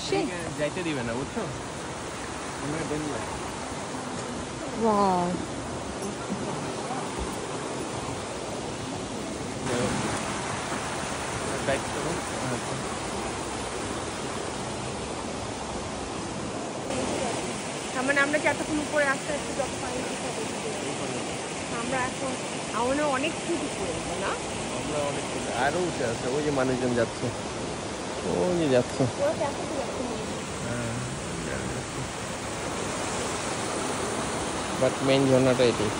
আসে যাইতে দিবে না বুঝছো আমরা ডেঞ্জার ওয়াও ব্যাক করো মানে আমরা কি এতক্ষণ উপরে আস্তে আস্তে যত পানি আমরা এখন আমাদের অনেক কিছু করবো না আমরা অনেক আরো উঠে আছে ওই যে মানুষজন যাচ্ছে ওই যে যাচ্ছে বাট মেইন ঝর্ণাটা এটাই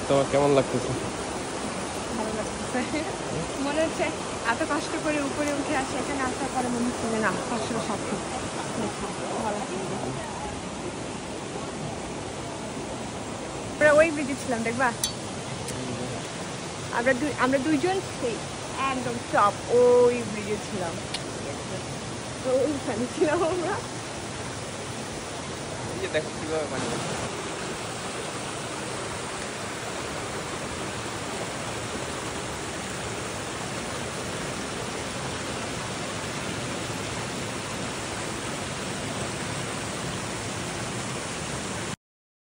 তোমার কেমন লাগতেছে ভালো লাগতেছে মনে হচ্ছে এত কষ্ট করে উপরে উঠে আসে এখানে আসার পরে মনে হচ্ছে যে না আসলে সব ঠিক ভালো আমরা ওই ব্রিজে ছিলাম দেখবা আমরা দুইজন একদম টপ ওই ব্রিজে ছিলাম ওইখানে ছিলাম আমরা এই যে দেখো কিভাবে মানে